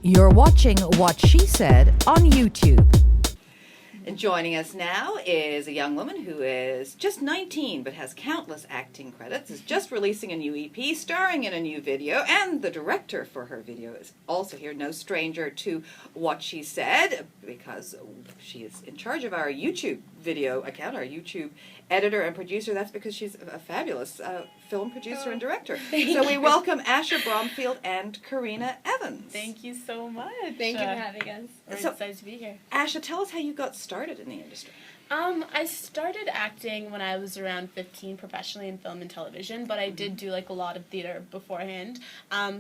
You're watching What She Said on YouTube. And joining us now is a young woman who is just 19 but has countless acting credits, is just releasing a new EP, starring in a new video, and the director for her video is also here, no stranger to What She Said, because she is in charge of our YouTube video account, our YouTube editor and producer. That's because she's a fabulous film producer and director. So we welcome Asha Bromfield and Karena Evans. Thank you so much. Thank you for having us. We're excited to be here. Asha, tell us how you got started in the industry. I started acting when I was around 15 professionally in film and television, but I did do like a lot of theater beforehand.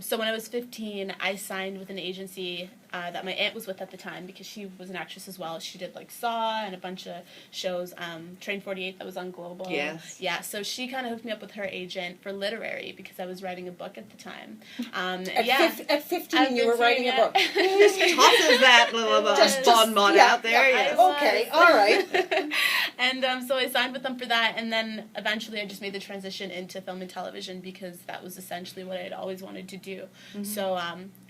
So when I was 15, I signed with an agency that my aunt was with at the time because she was an actress as well. She did like Saw and a bunch of shows, Train 48 that was on Global. Yes. Yeah, so she kind of hooked me up with her agent for literary because I was writing a book at the time. At 15 you were writing a book. Just tosses that little bon mot out there. Yeah. Okay, all right. And so I signed with them for that, and then eventually I just made the transition into film and television because that was essentially what I had always wanted to do. Mm-hmm. So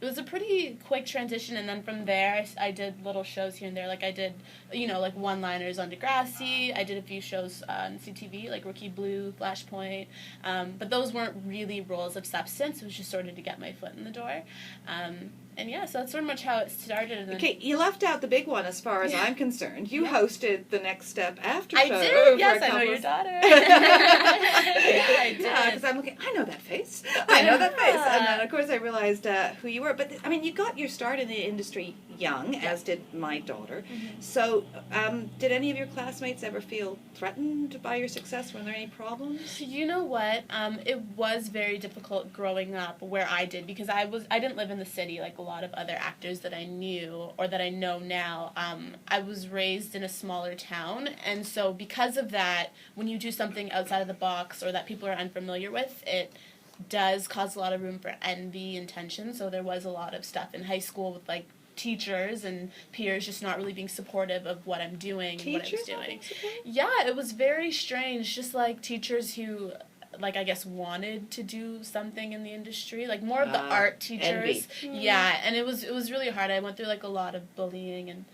it was a pretty quick transition, and then from there I did little shows here and there. Like I did, like one-liners on Degrassi. I did a few shows on CTV, like Rookie Blue, Flashpoint. But those weren't really roles of substance. It was just sort of to get my foot in the door. And yeah, so that's sort of much how it started. And then, okay, you left out the big one as far as I'm concerned. You hosted The Next Step after I show. did, yes, I know your daughter. Yeah, I did. Because I'm looking, I know that face. I know that face. And then, of course, I realized who you were. But, I mean, you got your start in the industry young, as did my daughter. Mm-hmm. So, did any of your classmates ever feel threatened by your success? Were there any problems? You know what? It was very difficult growing up where I did because I didn't live in the city like a lot of other actors that I knew or that I know now. I was raised in a smaller town, and so because of that, when you do something outside of the box or that people are unfamiliar with, it does cause a lot of room for envy and tension. So there was a lot of stuff in high school with like teachers and peers just not really being supportive of what I'm doing and what I was doing. Yeah, it was very strange. Just like teachers who, like, I guess wanted to do something in the industry, like more of the art teachers. Envy. Yeah, and it was really hard. I went through like a lot of bullying and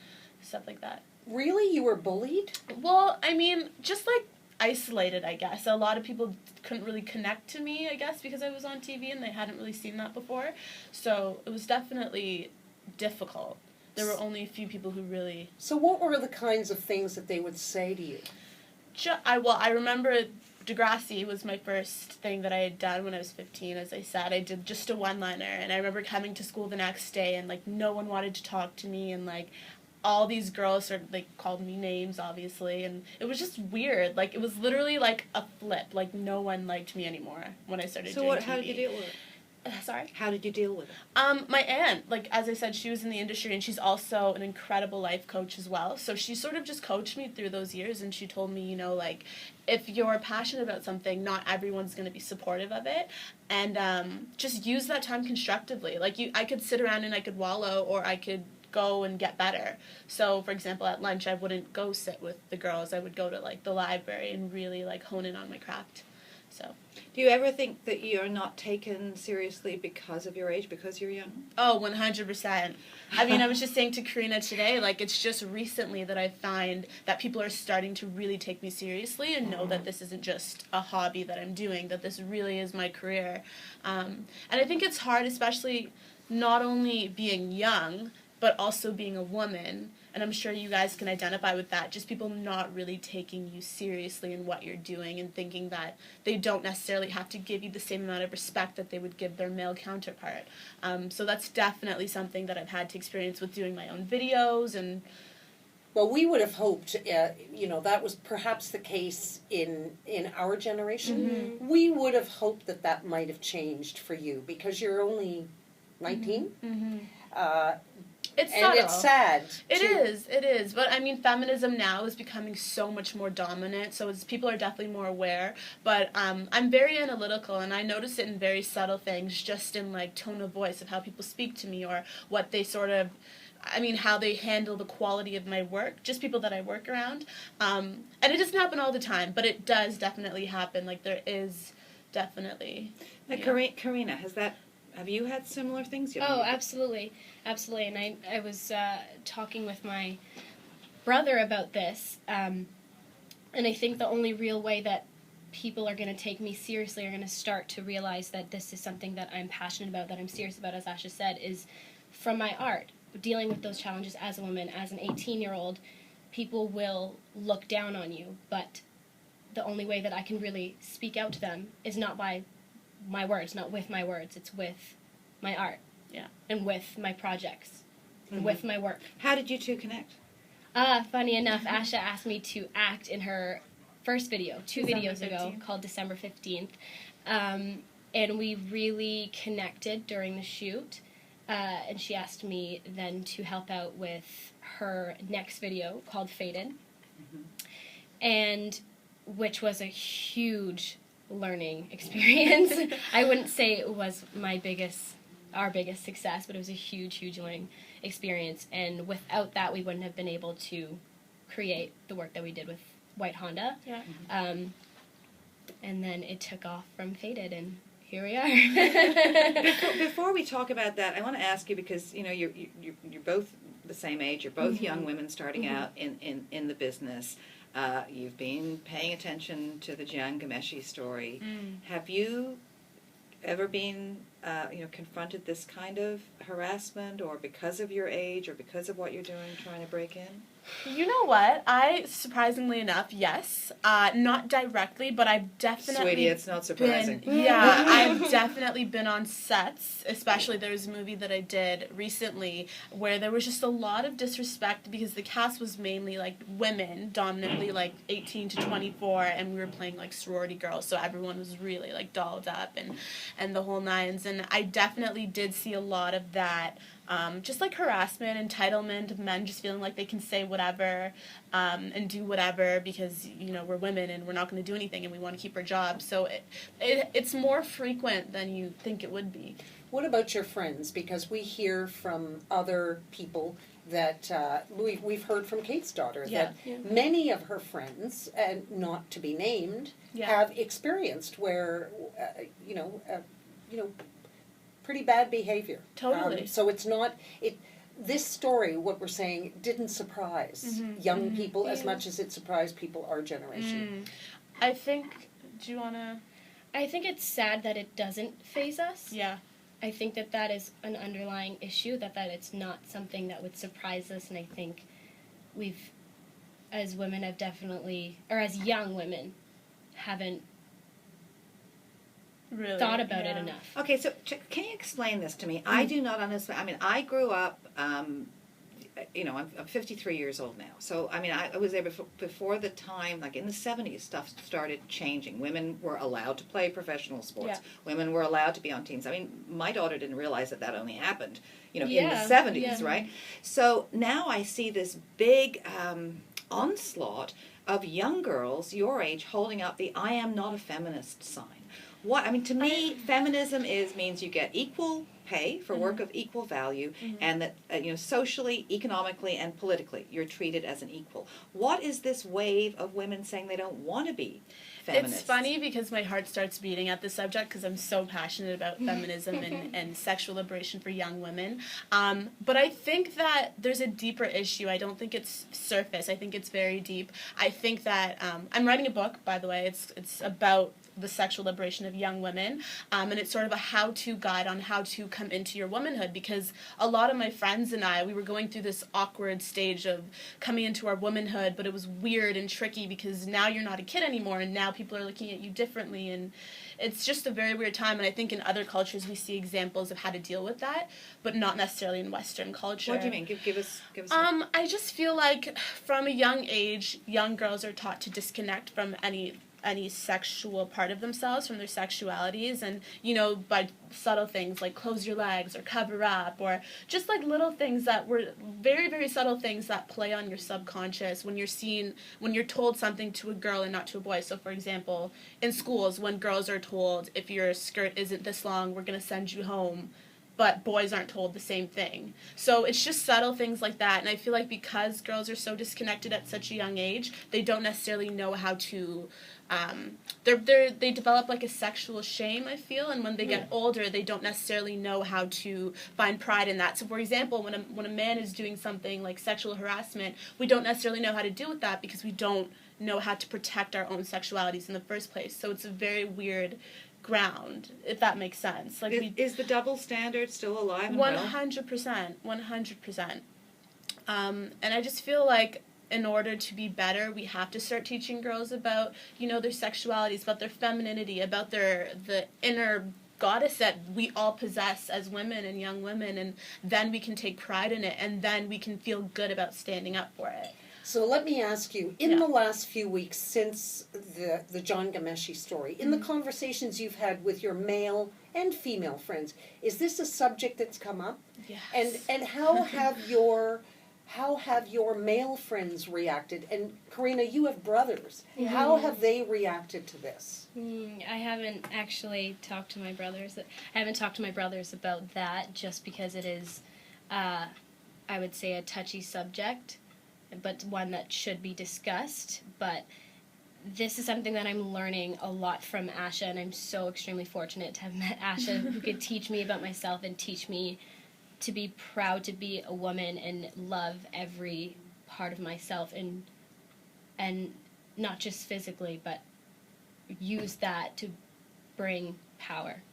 stuff like that. Really? You were bullied? Well, I mean, just like isolated, I guess. A lot of people couldn't really connect to me, I guess, because I was on TV and they hadn't really seen that before. So it was definitely difficult. There were only a few people who really... So what were the kinds of things that they would say to you? I remember Degrassi was my first thing that I had done when I was 15. As I said, I did just a one-liner, and I remember coming to school the next day, and like no one wanted to talk to me, and like all these girls called me names, obviously, and it was just weird. Like it was literally like a flip. Like no one liked me anymore when I started doing TV. So how did you deal with it? Sorry? How did you deal with it? My aunt, like, as I said, she was in the industry, and she's also an incredible life coach as well. So she sort of just coached me through those years, and she told me, like, if you're passionate about something, not everyone's going to be supportive of it, and just use that time constructively. Like, I could sit around and I could wallow, or I could go and get better. So, for example, at lunch, I wouldn't go sit with the girls. I would go to, like, the library and really, like, hone in on my craft. So... Do you ever think that you're not taken seriously because of your age, because you're young? Oh, 100%. I mean, I was just saying to Karena today, like, it's just recently that I find that people are starting to really take me seriously and know that this isn't just a hobby that I'm doing, that this really is my career. And I think it's hard, especially not only being young, but also being a woman. And I'm sure you guys can identify with that. Just people not really taking you seriously in what you're doing and thinking that they don't necessarily have to give you the same amount of respect that they would give their male counterpart. So that's definitely something that I've had to experience with doing my own videos. And well, we would have hoped, that was perhaps the case in our generation. Mm-hmm. We would have hoped that might have changed for you because you're only 19. Mm-hmm. It's subtle. And it's sad. It is. But, I mean, feminism now is becoming so much more dominant, so people are definitely more aware. But I'm very analytical, and I notice it in very subtle things, just in, like, tone of voice of how people speak to me or what they sort of... how they handle the quality of my work, just people that I work around. And it doesn't happen all the time, but it does definitely happen. Like, there is definitely... Karena, has that have you had similar things? Oh, absolutely. Absolutely. And I was talking with my brother about this, and I think the only real way that people are going to take me seriously, are going to start to realize that this is something that I'm passionate about, that I'm serious about, as Asha said, is from my art. Dealing with those challenges as a woman, as an 18-year-old, people will look down on you, but the only way that I can really speak out to them is not by my words, not with my words, it's with my art. Yeah. And with my projects, and with my work. How did you two connect? Funny enough, Asha asked me to act in her first video, two videos ago, called December 15th. And we really connected during the shoot. And she asked me then to help out with her next video called Faded. And which was a huge learning experience. I wouldn't say it was our biggest success, but it was a huge learning experience. And without that, we wouldn't have been able to create the work that we did with White Honda. Yeah. And then it took off from Faded, and here we are. Before we talk about that, I want to ask you, because you're both the same age. You're both young women starting out in the business. You've been paying attention to the Jian Ghomeshi story. Have you ever been confronted this kind of harassment, or because of your age, or because of what you're doing, trying to break in? You know what? Surprisingly enough, yes. Not directly, but I've definitely Sweetie, it's not surprising. I've definitely been on sets, especially there was a movie that I did recently where there was just a lot of disrespect because the cast was mainly, like, women, dominantly, like, 18 to 24, and we were playing, like, sorority girls, so everyone was really, like, dolled up and the whole nines, and I definitely did see a lot of that. Just like harassment, entitlement of men just feeling like they can say whatever and do whatever because, we're women and we're not going to do anything and we want to keep our jobs. So it's more frequent than you think it would be. What about your friends? Because we hear from other people that we've heard from Kate's daughter that many of her friends, and not to be named, have experienced where, pretty bad behavior. Totally. So it's not this story, what we're saying, didn't surprise young people as much as it surprised people our generation. I think, do you want to? I think it's sad that it doesn't faze us. Yeah. I think that is an underlying issue, that it's not something that would surprise us, and I think we've, as women, have definitely, or as young women, haven't really thought about it enough. Okay, so can you explain this to me? I do not understand. I mean, I grew up, I'm 53 years old now. So, I mean, I was there before the time, like in the 70s, stuff started changing. Women were allowed to play professional sports. Yeah. Women were allowed to be on teams. I mean, my daughter didn't realize that only happened, in the 70s, right? So now I see this big onslaught of young girls your age holding up the "I am not a feminist" sign. To me, feminism means you get equal pay for work of equal value, and that socially, economically, and politically, you're treated as an equal. What is this wave of women saying they don't want to be feminists? It's funny because my heart starts beating at the subject because I'm so passionate about feminism and sexual liberation for young women. But I think that there's a deeper issue. I don't think it's surface. I think it's very deep. I think that I'm writing a book, by the way. It's about the sexual liberation of young women, and it's sort of a how-to guide on how to come into your womanhood, because a lot of my friends and we were going through this awkward stage of coming into our womanhood, but it was weird and tricky because now you're not a kid anymore, and now people are looking at you differently, and it's just a very weird time. And I think in other cultures we see examples of how to deal with that, but not necessarily in Western culture. What do you mean? Give us. I just feel like from a young age, young girls are taught to disconnect from any sexual part of themselves, from their sexualities, and by subtle things like close your legs or cover up, or just like little things that were very, very subtle things that play on your subconscious when you're told something to a girl and not to a boy. So for example, in schools, when girls are told if your skirt isn't this long, we're going to send you home, but boys aren't told the same thing. So it's just subtle things like that, and I feel like because girls are so disconnected at such a young age, they don't necessarily know how to, they develop like a sexual shame, I feel, and when they get older, they don't necessarily know how to find pride in that. So for example, when a man is doing something like sexual harassment, we don't necessarily know how to deal with that because we don't know how to protect our own sexualities in the first place. So it's a very weird ground, if that makes sense. Like, is the double standard still alive and well? 100%. And I just feel like in order to be better, we have to start teaching girls about, their sexualities, about their femininity, about the inner goddess that we all possess as women and young women, and then we can take pride in it, and then we can feel good about standing up for it. So let me ask you, in the last few weeks since the John Ghomeshi story, in the conversations you've had with your male and female friends, is this a subject that's come up? Yes. And how have your male friends reacted? And Karena, you have brothers. How have they reacted to this? I haven't actually talked to my brothers. I haven't talked to my brothers about that, just because it is, I would say, a touchy subject, but one that should be discussed. But this is something that I'm learning a lot from Asha, and I'm so extremely fortunate to have met Asha, who could teach me about myself and teach me to be proud to be a woman and love every part of myself, and not just physically, but use that to bring power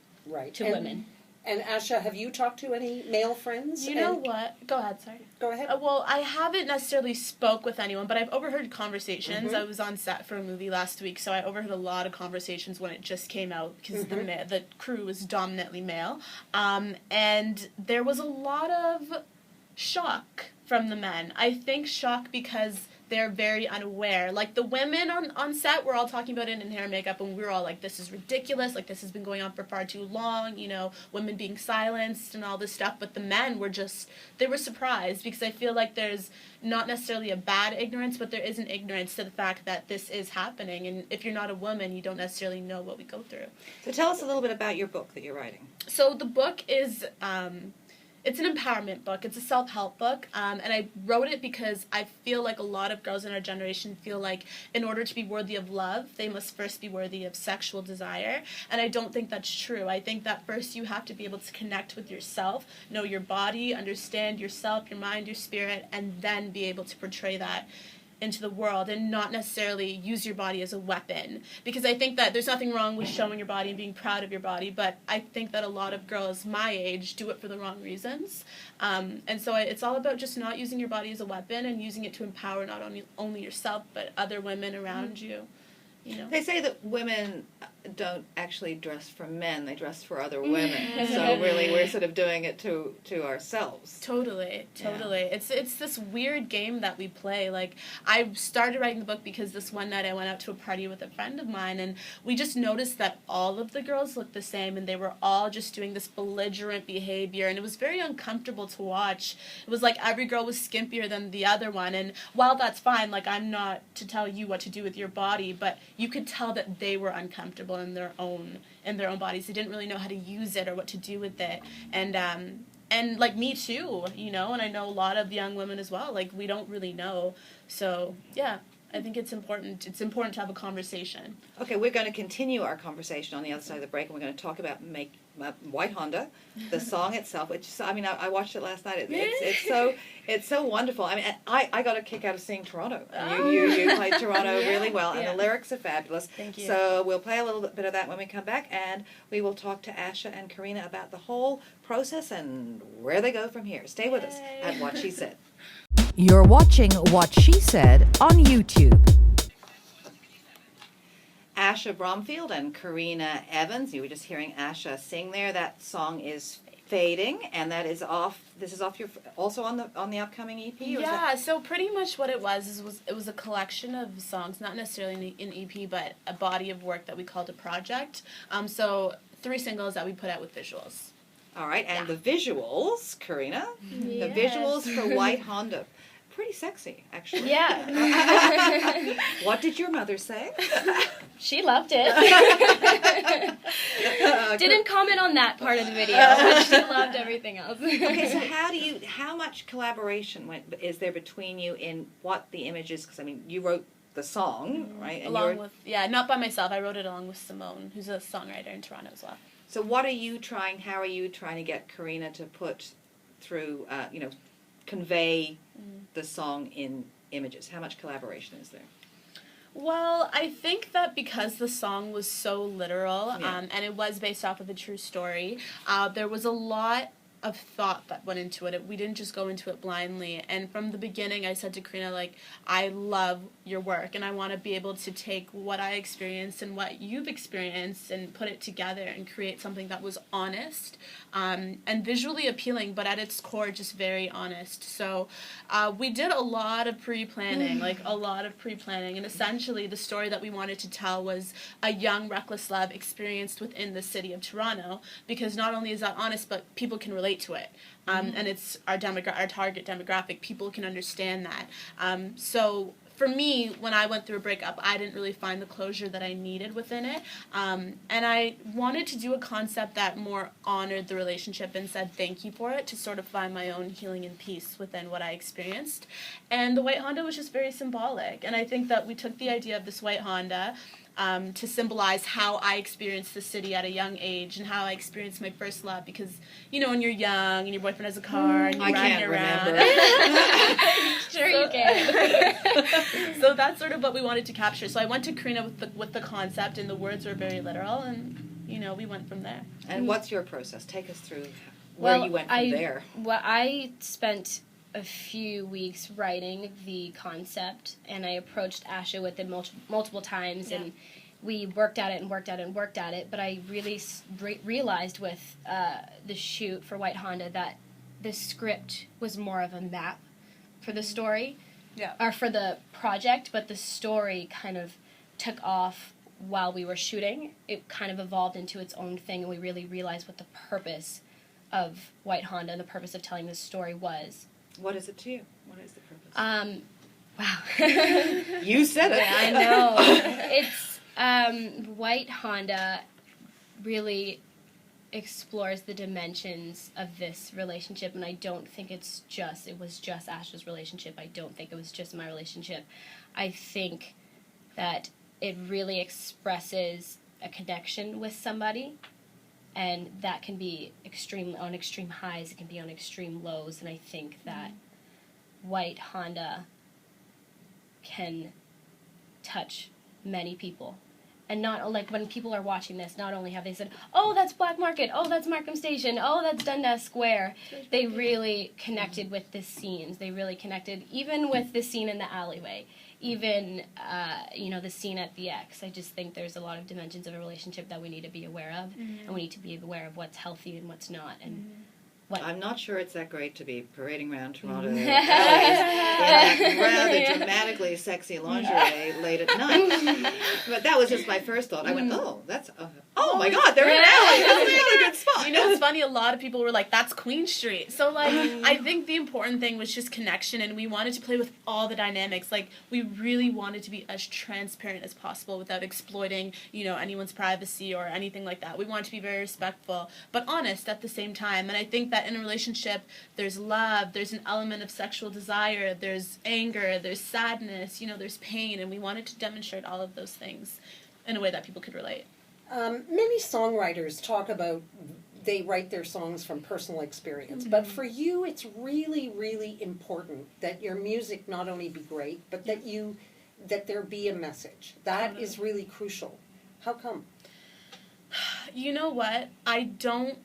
to women. And Asha, have you talked to any male friends? You know what? Go ahead, sorry. Go ahead. Well, I haven't necessarily spoke with anyone, but I've overheard conversations. I was on set for a movie last week, so I overheard a lot of conversations when it just came out, because the crew was dominantly male. And there was a lot of shock from the men. I think shock because they're very unaware. Like, the women on set were all talking about it in hair and makeup, and we were all like, this is ridiculous, like, this has been going on for far too long, women being silenced and all this stuff. But the men were they were surprised, because I feel like there's not necessarily a bad ignorance, but there is an ignorance to the fact that this is happening, and if you're not a woman, you don't necessarily know what we go through. So tell us a little bit about your book that you're writing. So the book is, it's an empowerment book. It's a self-help book, and I wrote it because I feel like a lot of girls in our generation feel like in order to be worthy of love, they must first be worthy of sexual desire, and I don't think that's true. I think that first you have to be able to connect with yourself, know your body, understand yourself, your mind, your spirit, and then be able to portray that into the world, and not necessarily use your body as a weapon. Because I think that there's nothing wrong with showing your body and being proud of your body, but I think that a lot of girls my age do it for the wrong reasons. And so it's all about just not using your body as a weapon, and using it to empower not only yourself, but other women around you. They say that women don't actually dress for men, they dress for other women. So really we're sort of doing it to ourselves. Totally. Yeah. It's this weird game that we play. Like, I started writing the book because this one night I went out to a party with a friend of mine, and we just noticed that all of the girls looked the same, and they were all just doing this belligerent behavior, and it was very uncomfortable to watch. It was like every girl was skimpier than the other one, and while that's fine, like, I'm not to tell you what to do with your body, but you could tell that they were uncomfortable in their own bodies. They didn't really know how to use it or what to do with it. And like, me too, and I know a lot of young women as well, like, we don't really know. So yeah, I think it's important to have a conversation. Okay, we're going to continue our conversation on the other side of the break, and we're going to talk about White Honda, the song itself, which, I watched it last night. It's so wonderful. I mean, I got a kick out of seeing Toronto. You played Toronto really well, and the lyrics are fabulous. Thank you. So we'll play a little bit of that when we come back, and we will talk to Asha and Karena about the whole process and where they go from here. Stay with us at What She Said. You're watching What She Said on YouTube. Asha Bromfield and Karena Evans. You were just hearing Asha sing there. That song is Fading, and that is off. This is off your also on the upcoming EP. Or yeah. So pretty much what it was a collection of songs, not necessarily an EP, but a body of work that we called a project. So 3 singles that we put out with visuals. All right, and the visuals, Karena, the visuals for White Honda. pretty sexy, actually. Yeah. What did your mother say? She loved it. Didn't comment on that part of the video, but she loved everything else. Okay, so how much collaboration is there between you in what the images, because I mean, you wrote the song, right? And not by myself. I wrote it along with Symone, who's a songwriter in Toronto as well. So how are you trying to get Karena to put through, convey the song in images? How much collaboration is there? Well, I think that because the song was so literal, and it was based off of a true story, there was a lot of thought that went into it. We didn't just go into it blindly. And from the beginning, I said to Karena, like, I love your work, and I want to be able to take what I experienced and what you've experienced and put it together and create something that was honest and visually appealing, but at its core, just very honest. So we did a lot of pre-planning, and essentially the story that we wanted to tell was a young, reckless love experienced within the city of Toronto, because not only is that honest, but people can relate to it. And it's our target demographic. People can understand that. So for me, when I went through a breakup, I didn't really find the closure that I needed within it. And I wanted to do a concept that more honored the relationship and said thank you for it, to sort of find my own healing and peace within what I experienced. And the white Honda was just very symbolic. And I think that we took the idea of this white Honda to symbolize how I experienced the city at a young age and how I experienced my first love, because, when you're young and your boyfriend has a car and you're riding around. Sure you can. So that's sort of what we wanted to capture. So I went to Karena with the concept, and the words were very literal, and, we went from there. And what's your process? Take us through where you went from there. Well, I spent a few weeks writing the concept, and I approached Asha with it multiple times, and we worked at it, but I really realized with the shoot for White Honda that the script was more of a map for the story, or for the project, but the story kind of took off while we were shooting. It kind of evolved into its own thing, and we really realized what the purpose of White Honda and the purpose of telling this story was. What is it to you? What is the purpose? Wow. You said it. Yeah, I know. It's White Honda really explores the dimensions of this relationship, and I don't think it was just Asha's relationship. I don't think it was just my relationship. I think that it really expresses a connection with somebody, and that can be on extreme highs, it can be on extreme lows, and I think that White Honda can touch many people. And not, like, when people are watching this, not only have they said, oh, that's Black Market, oh, that's Markham Station, oh, that's Dundas Square, they really connected with the scenes. They really connected even with the scene in the alleyway, even, the scene at the X. I just think there's a lot of dimensions of a relationship that we need to be aware of, and we need to be aware of what's healthy and what's not, and I'm not sure it's that great to be parading around Toronto alleys in that rather dramatically sexy lingerie late at night. But that was just my first thought. I went, oh my God, they're in an alley. That's a really good spot. It's funny, a lot of people were like, that's Queen Street. So, I think the important thing was just connection, and we wanted to play with all the dynamics. Like, we really wanted to be as transparent as possible without exploiting, anyone's privacy or anything like that. We wanted to be very respectful, but honest at the same time. And I think that in a relationship, there's love, there's an element of sexual desire, there's anger, there's sadness, there's pain, and we wanted to demonstrate all of those things in a way that people could relate. Many songwriters talk about they write their songs from personal experience, but for you it's really, really important that your music not only be great, but that there be a message. That is really crucial. How come? You know what? I don't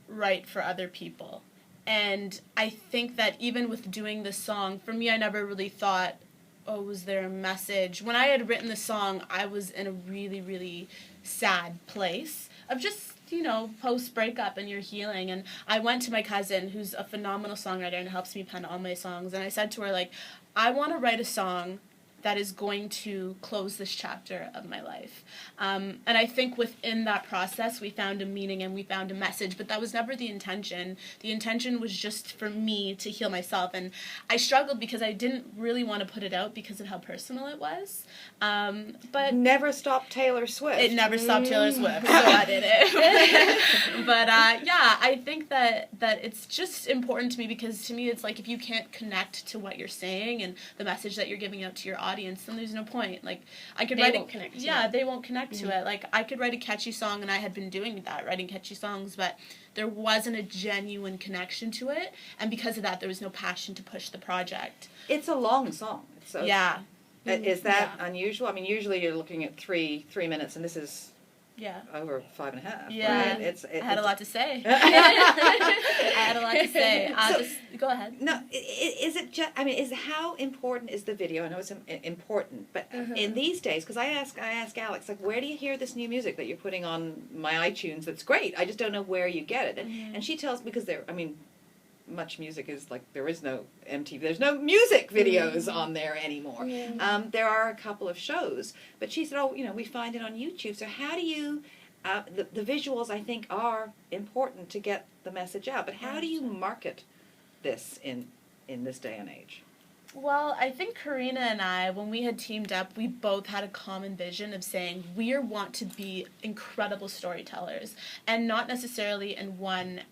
write for other people. And I think that even with doing this song, for me, I never really thought, was there a message? When I had written the song, I was in a really, really sad place of just, post-breakup and you're healing. And I went to my cousin, who's a phenomenal songwriter and helps me pen all my songs, and I said to her, I want to write a song that is going to close this chapter of my life. And I think within that process, we found a meaning and we found a message, but that was never the intention. The intention was just for me to heal myself. And I struggled because I didn't really want to put it out because of how personal it was. But Never stopped Taylor Swift. it never stopped Taylor Swift, so I did it. But yeah, I think that it's just important to me, because to me it's like, if you can't connect to what you're saying and the message that you're giving out to your audience, then there's no point. Like, I could They won't connect to it. they won't connect to it. Like, I could write a catchy song, and I had been doing that, writing catchy songs, but there wasn't a genuine connection to it, and because of that, there was no passion to push the project. It's a long song. So Yeah. Is that unusual? I mean, usually you're looking at three minutes, and this is Yeah. over 5.5. Yeah. Right? I had a lot to say. I had a lot to say. Just go ahead. No, is it just? I mean, how important is the video? I know it's important, but in these days, because I ask Alex, like, where do you hear this new music that you're putting on my iTunes? That's great. I just don't know where you get it, and she tells, because much music is like, there is no MTV. There's no music videos on there anymore. Yeah. There are a couple of shows, but she said, we find it on YouTube. So how do you? The visuals, I think, are important to get the message out. But how do you market this in this day and age? Well, I think Karena and I, when we had teamed up, we both had a common vision of saying we want to be incredible storytellers, and not necessarily in one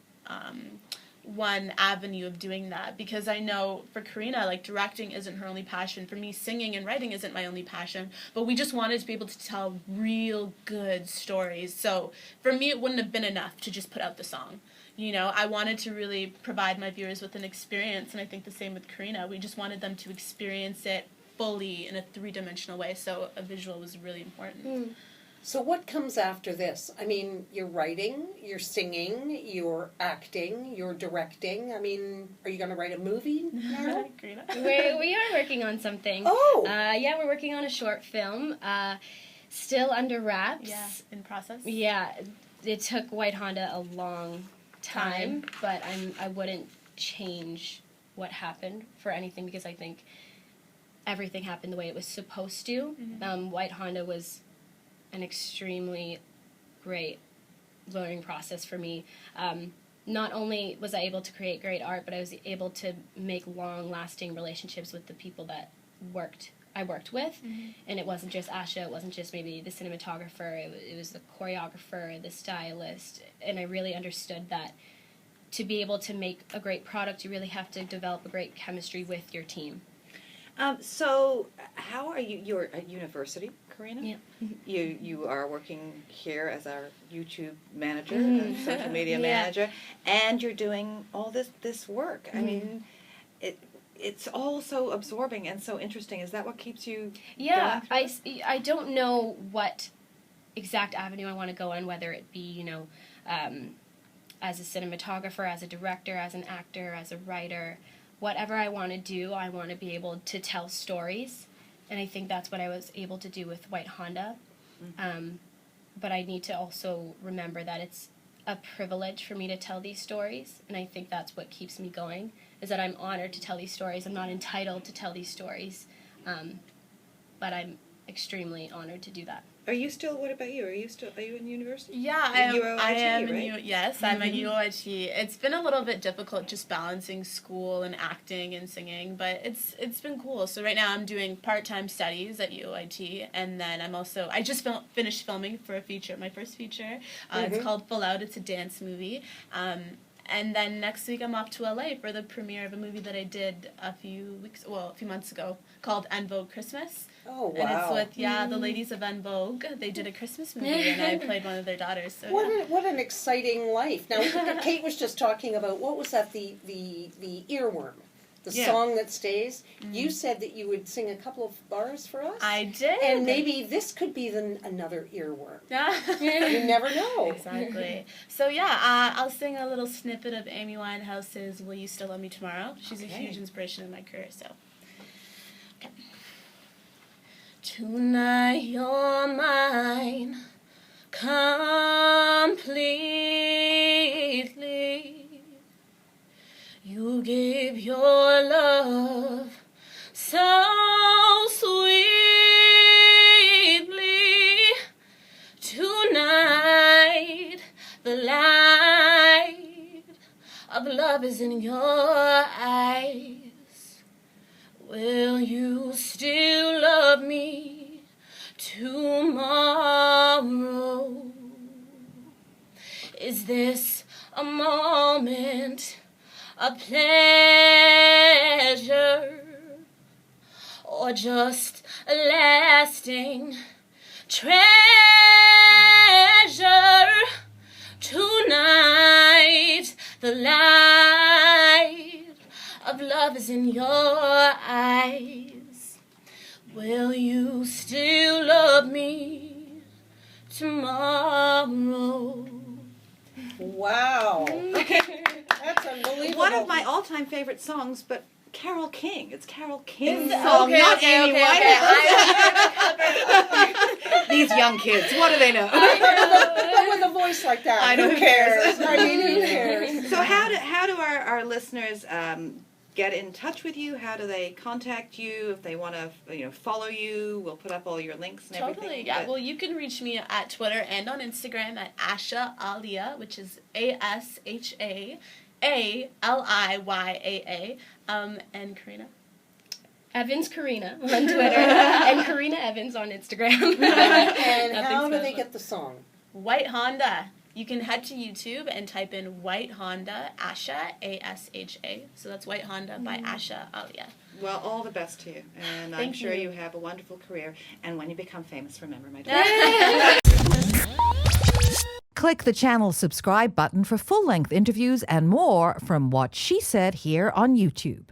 avenue of doing that, because I know for Karena, like, directing isn't her only passion. For me, singing and writing isn't my only passion, but we just wanted to be able to tell real good stories. So for me, it wouldn't have been enough to just put out the song. I wanted to really provide my viewers with an experience, and I think the same with Karena. We just wanted them to experience it fully in a three-dimensional way, so a visual was really important. So what comes after this? I mean, you're writing, you're singing, you're acting, you're directing. I mean, are you going to write a movie now? Karena? We are working on something. Oh! Yeah, we're working on a short film, still under wraps. Yeah, in process. Yeah, it took White Honda a long time, but I wouldn't change what happened for anything, because I think everything happened the way it was supposed to. White Honda was an extremely great learning process for me. Not only was I able to create great art, but I was able to make long-lasting relationships with the people that I worked with. And it wasn't just Asha, it wasn't just maybe the cinematographer, it was the choreographer, the stylist, and I really understood that to be able to make a great product, you really have to develop a great chemistry with your team. So how are you? You're at university, Karena? Yeah. You are working here as our YouTube manager, and social media manager, and you're doing all this work. I mean, it's all so absorbing and so interesting. Is that what keeps you Yeah, going through it? I don't know what exact avenue I want to go in, whether it be, as a cinematographer, as a director, as an actor, as a writer. Whatever I want to do, I want to be able to tell stories, and I think that's what I was able to do with White Honda. But I need to also remember that it's a privilege for me to tell these stories, and I think that's what keeps me going, is that I'm honored to tell these stories. I'm not entitled to tell these stories, but I'm extremely honored to do that. Are you still? What about you? Are you in university? Yeah, I am. UOIT, I am. right? Yes, I'm at UOIT. It's been a little bit difficult just balancing school and acting and singing, but it's been cool. So right now I'm doing part-time studies at UOIT, and then I just finished filming for a feature, my first feature. It's called Full Out. It's a dance movie. And then next week I'm off to LA for the premiere of a movie that I did a few months ago called En Vogue Christmas. Oh, wow. And it's with, the ladies of En Vogue. They did a Christmas movie, and I played one of their daughters. So What an exciting life. Now, Kate was just talking about, what was that, the earworm? The song that stays. You said that you would sing a couple of bars for us. I did. And maybe this could be another earworm. Yeah. You never know. Exactly. So I'll sing a little snippet of Amy Winehouse's "Will You Still Love Me Tomorrow." She's a huge inspiration in my career. So. Okay. Tonight you're mine completely. You gave your love so sweetly. a pleasure, or just a lasting treasure. Tonight, the light of love is in your eyes. Will you still love me tomorrow? Wow. That's unbelievable. One of my all-time favorite songs, but Carole King. It's Carole King's Okay, song, not Amy Winehouse. I These young kids, what do they know? But with a voice like that, I know, who who cares? cares? I mean, who cares? So how do our listeners get in touch with you? How do they contact you if they want to follow you? We'll put up all your links and everything. Totally, yeah. But- Well, you can reach me at Twitter and on Instagram at Asha Aliya, which is ASHAALIYAA. And Karena? Evans Karena on Twitter and Karena Evans on Instagram. And Nothing how do they special. get the song? White Honda. You can head to YouTube and type in White Honda Asha, ASHA. So that's White Honda by Asha Aliya. Well, all the best to you. And I'm Thank sure you. you have a wonderful career. And when you become famous, remember my daughter. Click the channel subscribe button for full-length interviews and more from What She Said here on YouTube.